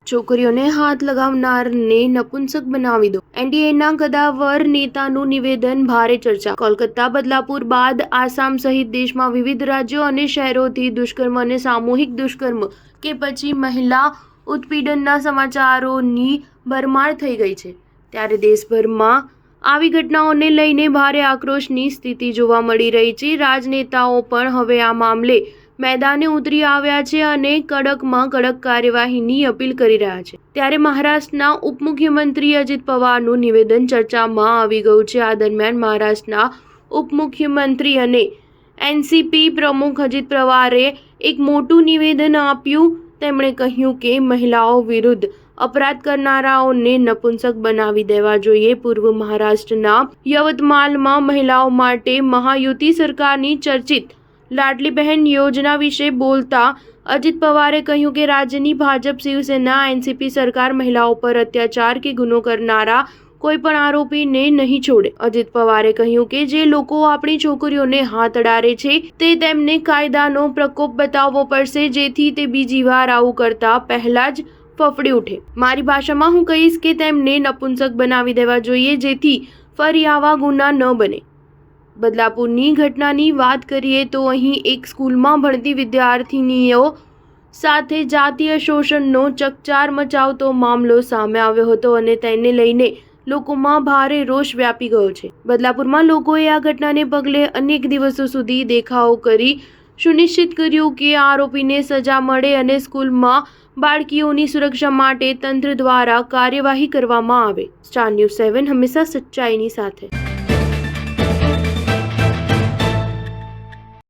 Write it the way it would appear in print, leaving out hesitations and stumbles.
છોકરીઓને હાથ લગાવનારને નપુંસક બનાવી દો. એનડીએના કદાવર નેતાનું નિવેદન ભારે ચર્ચા. કોલકાતા બદલાપુર બાદ આસામ સહિત દેશમાં વિવિધ રાજ્યો અને શહેરોથી દુષ્કર્મ અને સામૂહિક દુષ્કર્મ કે પછી મહિલા ઉત્પીડનના સમાચારોની ભરમાર થઈ ગઈ છે. ત્યારે દેશભરમાં આવી ઘટનાઓને લઈને ભારે આક્રોશની સ્થિતિ જોવા મળી રહી છે. રાજનેતાઓ પણ હવે આ મામલે મેદાને ઉતરી આવ્યા છે અને કડકમાં કડક કાર્યવાહીની અપીલ કરી રહ્યા છે. ત્યારે મહારાષ્ટ્રના ઉપમુખ્યમંત્રી અજિત પવારનું નિવેદન ચર્ચામાં આવી ગયું છે. આ દરમિયાન મહારાષ્ટ્રના ઉપમુખ્યમંત્રી અને એનસીપી પ્રમુખ અજિત પવારે એક મોટું નિવેદન આપ્યું. તેમણે કહ્યું કે મહિલાઓ વિરુદ્ધ અપરાધ કરનારાઓને નપુંસક બનાવી દેવા જોઈએ. પૂર્વ મહારાષ્ટ્રના યવતમાલમાં મહિલાઓ માટે મહાયુતિ સરકારની ચર્ચિત લાડલી બહેન યોજના વિશે બોલતા અજિત પવારે કહ્યું કે રાજ્યની ભાજપ, શિવસેના, એનસીપી સરકાર મહિલાઓ પર અત્યાચાર કે ગુનો કરનારા કોઈ પણ આરોપીને નહીં છોડે. અજિત પવારે કહ્યું કે જે લોકો આપણી છોકરીઓને હાથ અડાડે છે તે તેમને કાયદાનો પ્રકોપ બતાવવો પડશે, જેથી તે બીજી વાર આવું કરતા પહેલા જ ફફડી ઉઠે. મારી ભાષામાં હું કહીશ કે તેમને નપુંસક બનાવી દેવા જોઈએ, જેથી ફરી આવા ગુના ન બને. બદલાપુરની ઘટનાની વાત કરીએ તો અહીં એક સ્કૂલમાં ભણતી વિદ્યાર્થિનીઓ સાથે જાતીય શોષણનો ચકચાર મચાવતો મામલો સામે આવ્યો હતો અને તેને લઈને લોકોમાં ભારે રોષ વ્યાપી ગયો છે. બદલાપુરમાં લોકોએ આ ઘટનાને પગલે અનેક દિવસો સુધી દેખાવો કરી સુનિશ્ચિત કર્યું કે આરોપીને સજા મળે અને સ્કૂલમાં બાળકીઓની સુરક્ષા માટે તંત્ર દ્વારા કાર્યવાહી કરવામાં આવે. સ્ટાર ન્યૂઝ 7 હંમેશા સચ્ચાઈની સાથે.